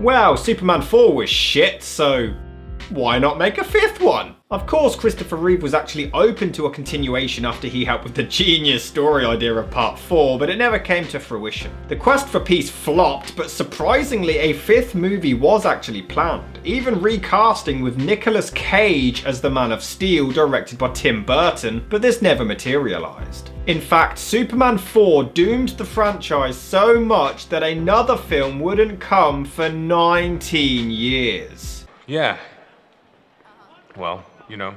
Well, Superman 4 was shit, so why not make a fifth one? Of course, Christopher Reeve was actually open to a continuation after he helped with the genius story idea of Part 4, but it never came to fruition. The quest for peace flopped, but surprisingly a fifth movie was actually planned, even recasting with Nicolas Cage as the Man of Steel, directed by Tim Burton, but this never materialized. In fact, Superman 4 doomed the franchise so much that another film wouldn't come for 19 years. Yeah. Well, you know,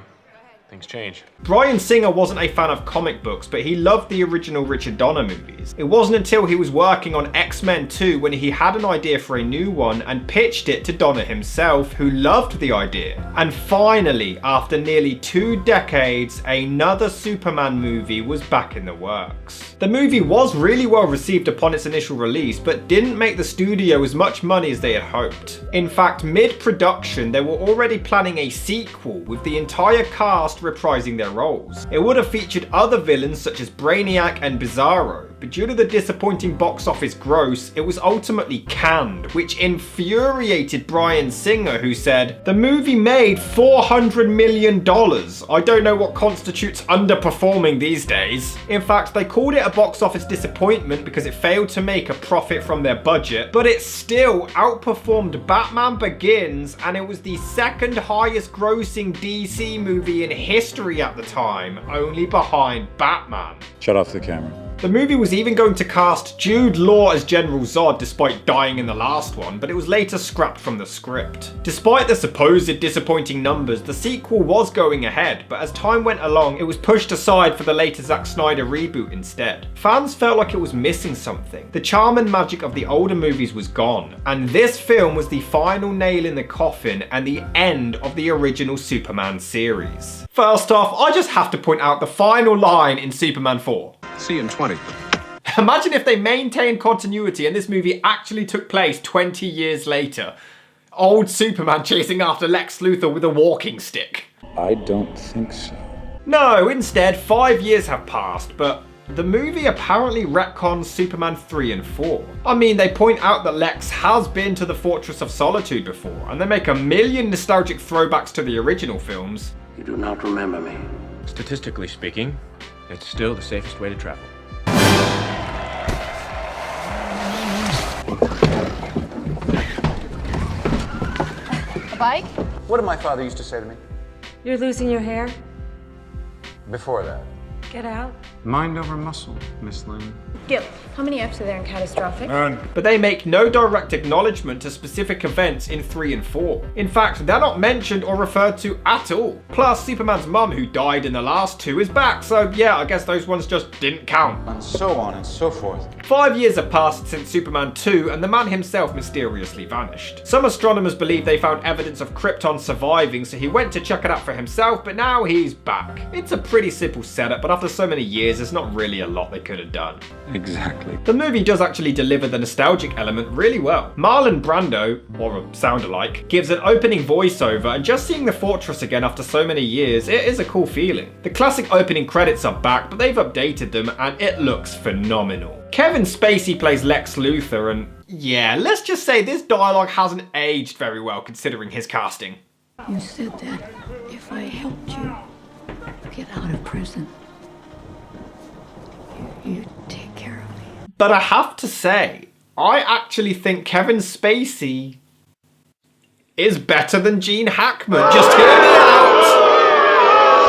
things change. Bryan Singer wasn't a fan of comic books, but he loved the original Richard Donner movies. It wasn't until he was working on X-Men 2 when he had an idea for a new one and pitched it to Donner himself, who loved the idea. And finally, after nearly 2 decades, another Superman movie was back in the works. The movie was really well received upon its initial release, but didn't make the studio as much money as they had hoped. In fact, mid-production, they were already planning a sequel with the entire cast reprising their roles. It would have featured other villains such as Brainiac and Bizarro, but due to the disappointing box office gross, it was ultimately canned, which infuriated Bryan Singer, who said, "The movie made $400 million. I don't know what constitutes underperforming these days." In fact, they called it a box office disappointment because it failed to make a profit from their budget, but it still outperformed Batman Begins, and it was the second highest grossing DC movie in history at the time, only behind Batman. Shut off the camera. The movie was even going to cast Jude Law as General Zod despite dying in the last one, but it was later scrapped from the script. Despite the supposed disappointing numbers, the sequel was going ahead, but as time went along, it was pushed aside for the later Zack Snyder reboot instead. Fans felt like it was missing something. The charm and magic of the older movies was gone, and this film was the final nail in the coffin and the end of the original Superman series. First off, I just have to point out the final line in Superman 4. See you in 20. Imagine if they maintained continuity and this movie actually took place 20 years later. Old Superman chasing after Lex Luthor with a walking stick. I don't think so. No, instead 5 years have passed, but the movie apparently retcons Superman 3 and 4. I mean, they point out that Lex has been to the Fortress of Solitude before, and they make a million nostalgic throwbacks to the original films. You do not remember me. Statistically speaking, it's still the safest way to travel. A bike? What did my father used to say to me? You're losing your hair? Before that. Get out. Mind over muscle, Miss Lane. Gil, how many F's are there in catastrophic? But they make no direct acknowledgement to specific events in 3 and 4. In fact, they're not mentioned or referred to at all. Plus, Superman's mum, who died in the last 2, is back, so yeah, I guess those ones just didn't count. And so on and so forth. 5 years have passed since Superman 2, and the man himself mysteriously vanished. Some astronomers believe they found evidence of Krypton surviving, so he went to check it out for himself, but now he's back. It's a pretty simple setup, but after so many years, there's not really a lot they could have done. Exactly. The movie does actually deliver the nostalgic element really well. Marlon Brando, or a sound-alike, gives an opening voiceover, and just seeing the fortress again after so many years, it is a cool feeling. The classic opening credits are back, but they've updated them, and it looks phenomenal. Kevin Spacey plays Lex Luthor, and yeah, let's just say this dialogue hasn't aged very well considering his casting. You said that if I helped you get out of prison, you'd take care of me. But I have to say, I actually think Kevin Spacey is better than Gene Hackman. Just hear me out!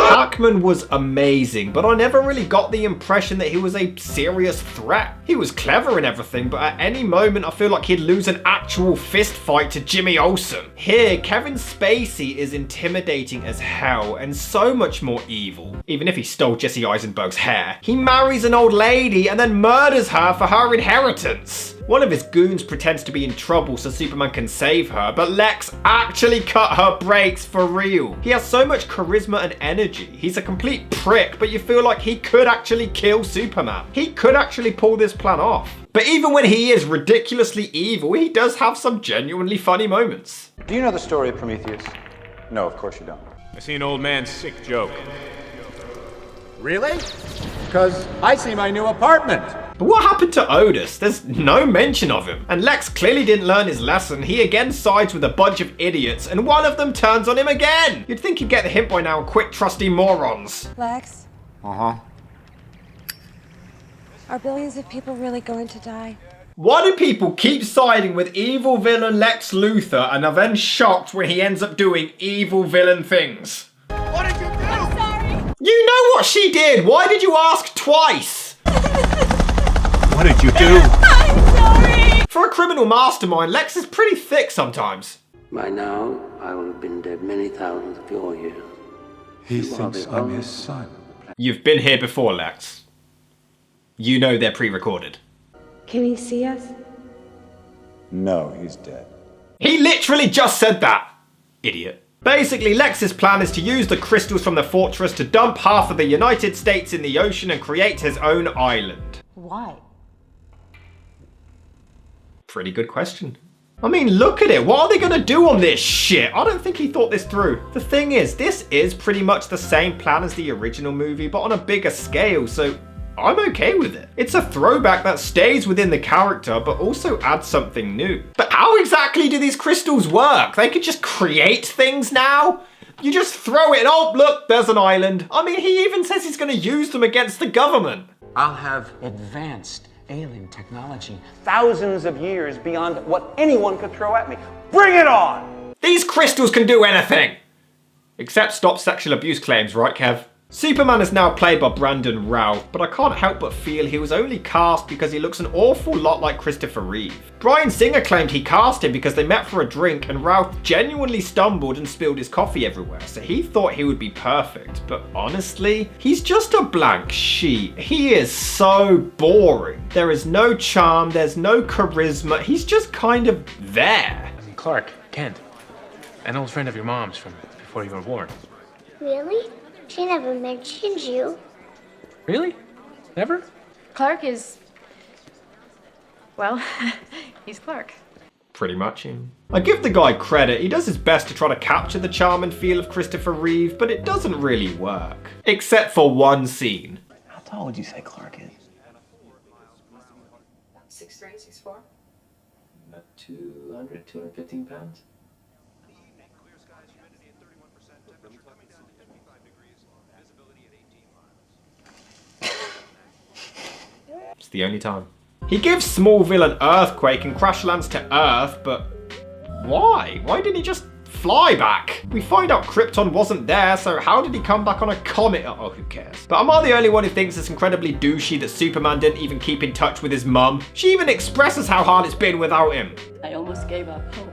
Hackman was amazing, but I never really got the impression that he was a serious threat. He was clever and everything, but at any moment I feel like he'd lose an actual fist fight to Jimmy Olsen. Here, Kevin Spacey is intimidating as hell and so much more evil. Even if he stole Jesse Eisenberg's hair, he marries an old lady and then murders her for her inheritance. One of his goons pretends to be in trouble so Superman can save her, but Lex actually cut her brakes for real. He has so much charisma and energy. He's a complete prick, but you feel like he could actually kill Superman. He could actually pull this plan off. But even when he is ridiculously evil, he does have some genuinely funny moments. Do you know the story of Prometheus? No, of course you don't. I see an old man's sick joke. Really? Because I see my new apartment. But what happened to Otis? There's no mention of him. And Lex clearly didn't learn his lesson. He again sides with a bunch of idiots, and one of them turns on him again. You'd think he'd get the hint by now and quit trusting morons. Lex, Uh-huh. are billions of people really going to die? Why do people keep siding with evil villain Lex Luthor and are then shocked when he ends up doing evil villain things? What did you do? I'm sorry. You know what she did! Why did you ask twice? What did you do? I'm sorry. For a criminal mastermind, Lex is pretty thick sometimes. By now, I will have been dead many thousands of your years. He thinks I'm his son. You've been here before, Lex. You know they're pre-recorded. Can he see us? No, he's dead. He literally just said that! Idiot. Basically, Lex's plan is to use the crystals from the fortress to dump half of the United States in the ocean and create his own island. Why? Pretty good question. I mean, look at it. What are they going to do on this shit? I don't think he thought this through. The thing is, this is pretty much the same plan as the original movie, but on a bigger scale, so I'm okay with it. It's a throwback that stays within the character, but also adds something new. But how exactly do these crystals work? They could just create things now? You just throw it and oh, look, there's an island. I mean, he even says he's going to use them against the government. I'll have advanced alien technology thousands of years beyond what anyone could throw at me. Bring it on! These crystals can do anything! Except stop sexual abuse claims, right, Kev? Superman is now played by Brandon Routh, but I can't help but feel he was only cast because he looks an awful lot like Christopher Reeve. Bryan Singer claimed he cast him because they met for a drink and Routh genuinely stumbled and spilled his coffee everywhere, so he thought he would be perfect. But honestly, he's just a blank sheet. He is so boring. There is no charm, there's no charisma, he's just kind of there. I'm Clark Kent, an old friend of your mom's from before you were born. Really? She never mentioned you. Really? Never? Clark is... well, he's Clark. Pretty much him. I give the guy credit, he does his best to try to capture the charm and feel of Christopher Reeve, but it doesn't really work. Except for one scene. How tall would you say Clark is? 6'3", 6'4". About 215 pounds. It's the only time. He gives Smallville an earthquake and crash lands to Earth, but why? Why didn't he just fly back? We find out Krypton wasn't there, so how did he come back on a comet? Oh, who cares? But am I the only one who thinks it's incredibly douchey that Superman didn't even keep in touch with his mum? She even expresses how hard it's been without him. I almost gave up hope.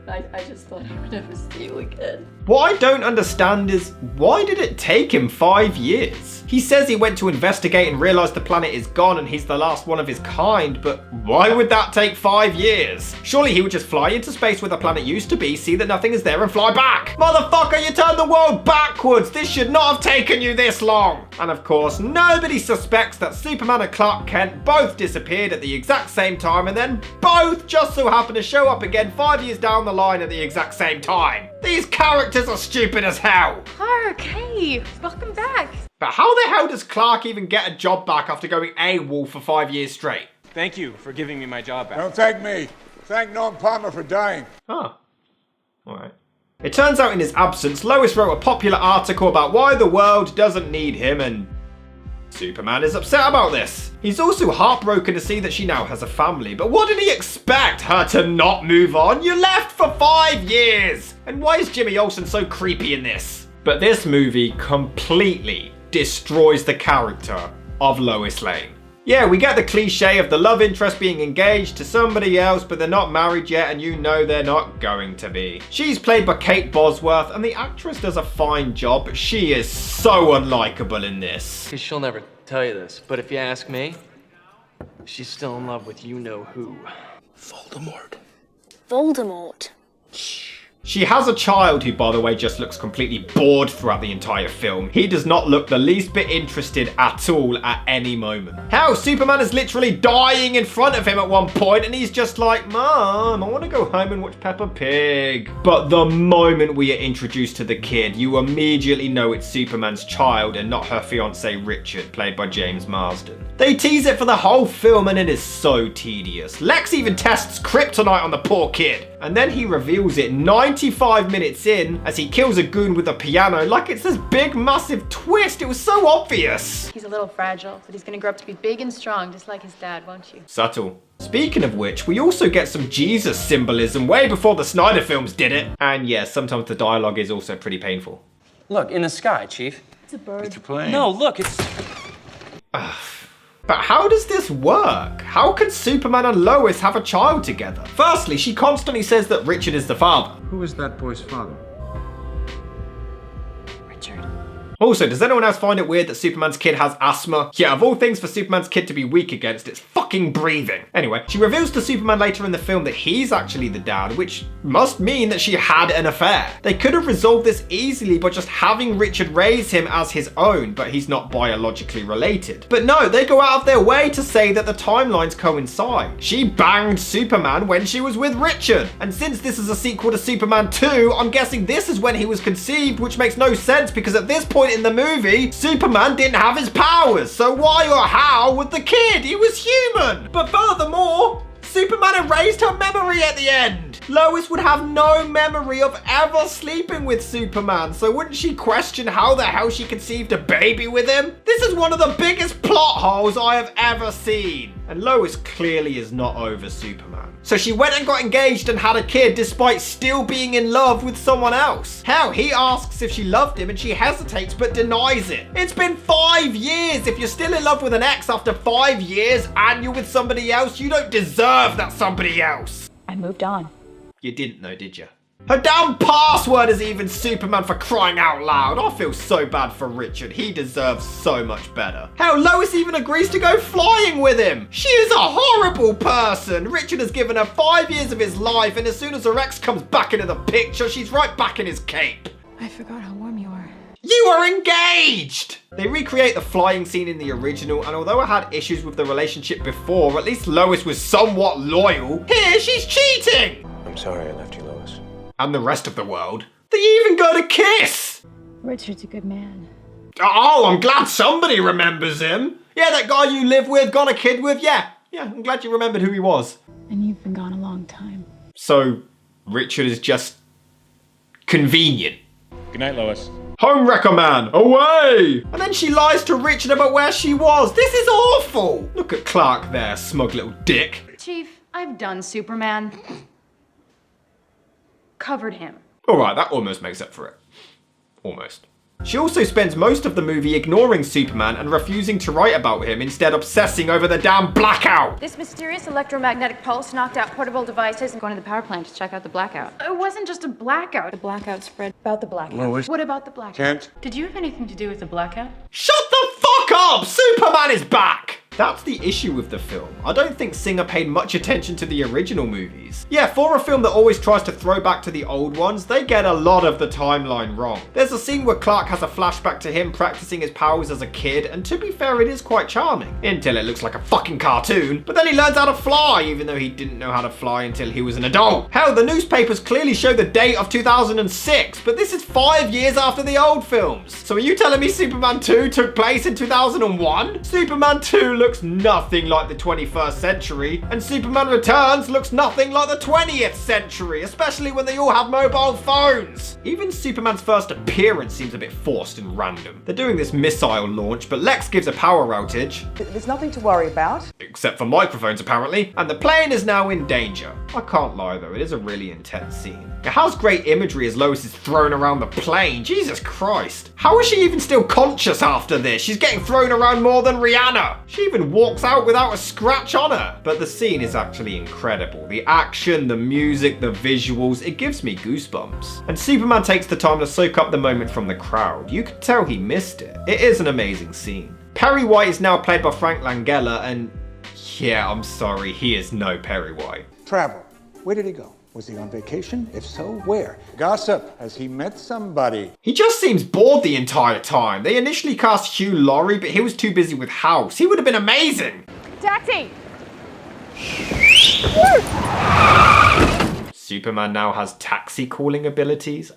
I just thought I would never see you again. What I don't understand is, why did it take him 5 years? He says he went to investigate and realized the planet is gone and he's the last one of his kind, but why would that take 5 years? Surely he would just fly into space where the planet used to be, see that nothing is there and fly back. Motherfucker, you turned the world backwards. This should not have taken you this long. And of course, nobody suspects that Superman and Clark Kent both disappeared at the exact same time and then both just so happen to show up again 5 years down the line at the exact same time. These characters are stupid as hell. Clark, hey, welcome back. But how the hell does Clark even get a job back after going AWOL for 5 years straight? Thank you for giving me my job back. Don't thank me. Thank Norm Palmer for dying. Oh, alright. It turns out in his absence, Lois wrote a popular article about why the world doesn't need him, and Superman is upset about this. He's also heartbroken to see that she now has a family, but what did he expect? Her to not move on? You left for 5 years! And why is Jimmy Olsen so creepy in this? But this movie completely destroys the character of Lois Lane. Yeah, we get the cliche of the love interest being engaged to somebody else, but they're not married yet, and you know they're not going to be. She's played by Kate Bosworth, and the actress does a fine job, but she is so unlikable in this. She'll never tell you this, but if you ask me, she's still in love with you-know-who. Voldemort. Voldemort. She has a child who, by the way, just looks completely bored throughout the entire film. He does not look the least bit interested at all at any moment. Hell, Superman is literally dying in front of him at one point, and he's just like, Mom, I want to go home and watch Peppa Pig. But the moment we are introduced to the kid, you immediately know it's Superman's child and not her fiance Richard, played by James Marsden. They tease it for the whole film and it is so tedious. Lex even tests kryptonite on the poor kid. And then he reveals it 95 minutes in as he kills a goon with a piano like it's this big massive twist. It was so obvious. He's a little fragile, but he's gonna grow up to be big and strong, just like his dad, won't you? Subtle. Speaking of which, we also get some Jesus symbolism way before the Snyder films did it. And yes, sometimes the dialogue is also pretty painful. Look, in the sky, Chief. It's a bird. It's a plane. No, look, it's... But how does this work? How can Superman and Lois have a child together? Firstly, she constantly says that Richard is the father. Who is that boy's father? Richard. Also, does anyone else find it weird that Superman's kid has asthma? Yeah, of all things for Superman's kid to be weak against, it's fucking breathing. Anyway, she reveals to Superman later in the film that he's actually the dad, which must mean that she had an affair. They could have resolved this easily by just having Richard raise him as his own, but he's not biologically related. But no, they go out of their way to say that the timelines coincide. She banged Superman when she was with Richard. And since this is a sequel to Superman 2, I'm guessing this is when he was conceived, which makes no sense because at this point in the movie, Superman didn't have his powers, so why or how would the kid? He was human! But furthermore, Superman erased her memory at the end. Lois would have no memory of ever sleeping with Superman, so wouldn't she question how the hell she conceived a baby with him? This is one of the biggest plot holes I have ever seen. And Lois clearly is not over Superman. So she went and got engaged and had a kid despite still being in love with someone else. Hell, he asks if she loved him and she hesitates but denies it. It's been 5 years. If you're still in love with an ex after 5 years and you're with somebody else, you don't deserve that somebody else. I moved on. You didn't though, did you? Her damn password is even Superman, for crying out loud. I feel so bad for Richard. He deserves so much better. Hell, Lois even agrees to go flying with him. She is a horrible person. Richard has given her 5 years of his life, and as soon as her ex comes back into the picture, she's right back in his cape. I forgot how warm you are. You are engaged! They recreate the flying scene in the original, and although I had issues with the relationship before, at least Lois was somewhat loyal. Here, she's cheating! I'm sorry I left you, Lois. And the rest of the world. They even go to kiss! Richard's a good man. Oh, I'm glad somebody remembers him. Yeah, that guy you live with, got a kid with, yeah, I'm glad you remembered who he was. And you've been gone a long time. So, Richard is just convenient. Good night, Lois. Homewrecker man, away! And then she lies to Richard about where she was. This is awful! Look at Clark there, smug little dick. Chief, I've done Superman. Covered him. Alright, that almost makes up for it. Almost. She also spends most of the movie ignoring Superman and refusing to write about him, instead obsessing over the damn blackout. This mysterious electromagnetic pulse knocked out portable devices and going to the power plant to check out the blackout. It wasn't just a blackout. The blackout spread about the blackout. Lois. What about the blackout? Kent. Did you have anything to do with the blackout? Shut the fuck up! Superman is back! That's the issue with the film. I don't think Singer paid much attention to the original movies. Yeah, for a film that always tries to throw back to the old ones, they get a lot of the timeline wrong. There's a scene where Clark has a flashback to him practicing his powers as a kid, and to be fair, it is quite charming. Until it looks like a fucking cartoon. But then he learns how to fly, even though he didn't know how to fly until he was an adult. Hell, the newspapers clearly show the date of 2006, but this is 5 years after the old films. So are you telling me Superman 2 took place in 2001? Superman 2 looks nothing like the 21st century, and Superman Returns looks nothing like the 20th century, especially when they all have mobile phones. Even Superman's first appearance seems a bit forced and random. They're doing this missile launch, but Lex gives a power outage. There's nothing to worry about. Except for microphones, apparently. And the plane is now in danger. I can't lie, though. It is a really intense scene. It has great imagery as Lois is thrown around the plane. Jesus Christ. How is she even still conscious after this? She's getting thrown around more than Rihanna. She even walks out without a scratch on her. But the scene is actually incredible. The action, the music, the visuals, it gives me goosebumps. And Superman takes the time to soak up the moment from the crowd. You can tell he missed it. It is an amazing scene. Perry White is now played by Frank Langella, and yeah, I'm sorry, he is no Perry White. Travel. Where did he go? Was he on vacation? If so, where? Gossip. Has he met somebody? He just seems bored the entire time. They initially cast Hugh Laurie, but he was too busy with House. He would have been amazing. Taxi! Superman now has taxi calling abilities.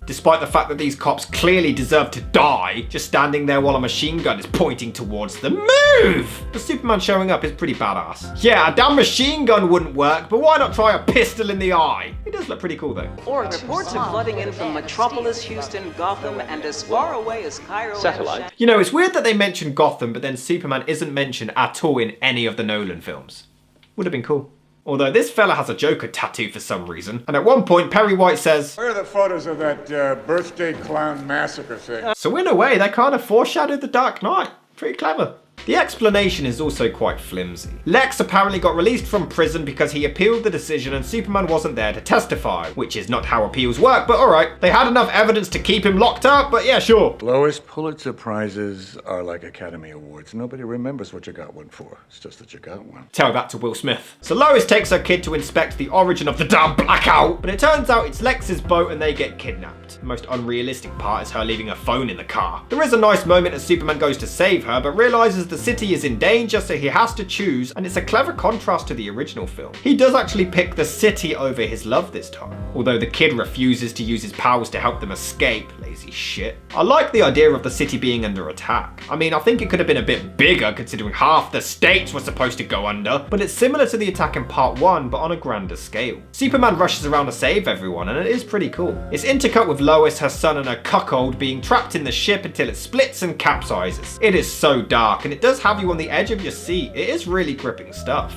Despite the fact that these cops clearly deserve to die, just standing there while a machine gun is pointing towards them. Move! But Superman showing up is pretty badass. Yeah, a damn machine gun wouldn't work, but why not try a pistol in the eye? It does look pretty cool though. Or reports are flooding in from Metropolis, Houston, Gotham, and as far away as Cairo. Satellite. You know, it's weird that they mention Gotham, but then Superman isn't mentioned at all in any of the Nolan films. Would have been cool. Although this fella has a Joker tattoo for some reason. And at one point, Perry White says, Where are the photos of that birthday clown massacre thing? so in a way, they kind of foreshadowed the Dark Knight. Pretty clever. The explanation is also quite flimsy. Lex apparently got released from prison because he appealed the decision and Superman wasn't there to testify, which is not how appeals work, but alright. They had enough evidence to keep him locked up, but yeah, sure. Lois, Pulitzer Prizes are like Academy Awards. Nobody remembers what you got one for. It's just that you got one. Tell that to Will Smith. So Lois takes her kid to inspect the origin of the damn blackout, but it turns out it's Lex's boat and they get kidnapped. The most unrealistic part is her leaving her phone in the car. There is a nice moment as Superman goes to save her, but realizes the city is in danger, so he has to choose, and it's a clever contrast to the original film. He does actually pick the city over his love this time, although the kid refuses to use his powers to help them escape. Lazy shit. I like the idea of the city being under attack. I mean, I think it could have been a bit bigger considering half the states were supposed to go under, but it's similar to the attack in part 1, but on a grander scale. Superman rushes around to save everyone, and it is pretty cool. It's intercut with Lois, her son, and her cuckold being trapped in the ship until it splits and capsizes. It is so dark, and it does have you on the edge of your seat. It is really gripping stuff.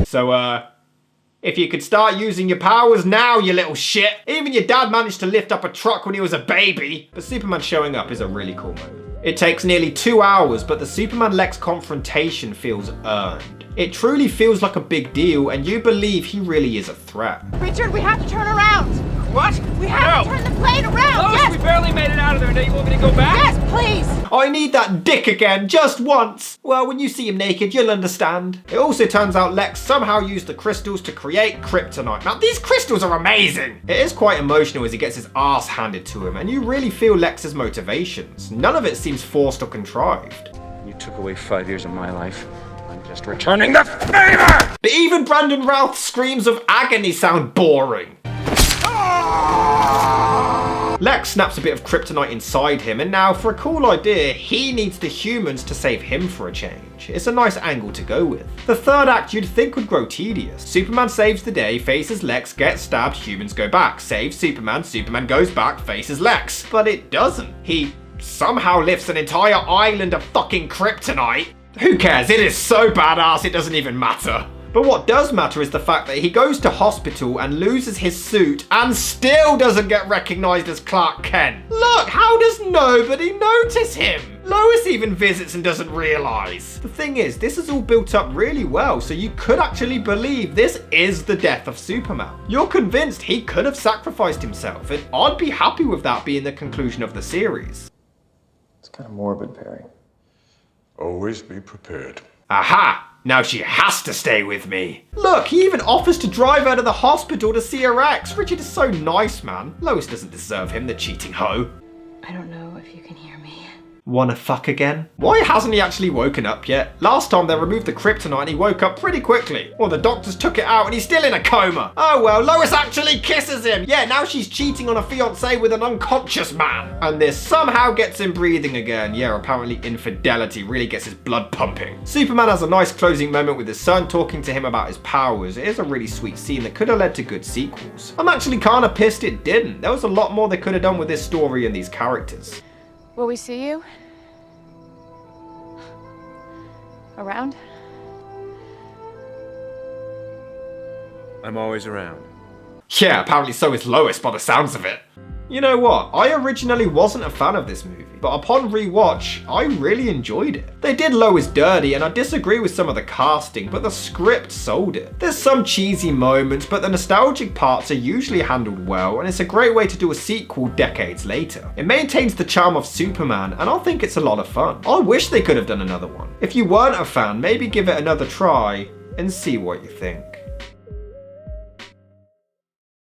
So, if you could start using your powers now, you little shit. Even your dad managed to lift up a truck when he was a baby. But Superman showing up is a really cool moment. It takes nearly 2 hours, but the Superman-Lex confrontation feels earned. It truly feels like a big deal, and you believe he really is a threat. Richard, we have to turn around! What? We have to turn the plane around! Lois, Yes! we barely made it out of there. Now you want me to go back? Yes, please! I need that dick again, just once. Well, when you see him naked, you'll understand. It also turns out Lex somehow used the crystals to create kryptonite. Now, these crystals are amazing. It is quite emotional as he gets his ass handed to him, and you really feel Lex's motivations. None of it seems forced or contrived. You took away 5 years of my life. I'm just returning the favor! But even Brandon Routh's screams of agony sound boring. Lex snaps a bit of kryptonite inside him, and now for a cool idea, he needs the humans to save him for a change. It's a nice angle to go with. The third act you'd think would grow tedious. Superman saves the day, faces Lex, gets stabbed, humans go back. Saves Superman, Superman goes back, faces Lex. But it doesn't. He somehow lifts an entire island of fucking kryptonite. Who cares? It is so badass it doesn't even matter. But what does matter is the fact that he goes to hospital and loses his suit and still doesn't get recognized as Clark Kent. Look, how does nobody notice him? Lois even visits and doesn't realize. The thing is, this is all built up really well, so you could actually believe this is the death of Superman. You're convinced he could have sacrificed himself, and I'd be happy with that being the conclusion of the series. It's kind of morbid, Perry. Always be prepared. Aha! Now she has to stay with me. Look, he even offers to drive her to the hospital to see her ex. Richard is so nice, man. Lois doesn't deserve him, the cheating hoe. I don't know if you can hear me. Wanna fuck again? Why hasn't he actually woken up yet? Last time they removed the kryptonite and he woke up pretty quickly. Well, the doctors took it out and he's still in a coma. Oh well, Lois actually kisses him. Yeah, now she's cheating on a fiance with an unconscious man. And this somehow gets him breathing again. Yeah, apparently infidelity really gets his blood pumping. Superman has a nice closing moment with his son talking to him about his powers. It is a really sweet scene that could have led to good sequels. I'm actually kind of pissed it didn't. There was a lot more they could have done with this story and these characters. Will we see you? Around? I'm always around. Yeah, apparently so is Lois by the sounds of it. You know what, I originally wasn't a fan of this movie, but upon rewatch, I really enjoyed it. They did Lois dirty, and I disagree with some of the casting, but the script sold it. There's some cheesy moments, but the nostalgic parts are usually handled well, and it's a great way to do a sequel decades later. It maintains the charm of Superman, and I think it's a lot of fun. I wish they could have done another one. If you weren't a fan, maybe give it another try, and see what you think.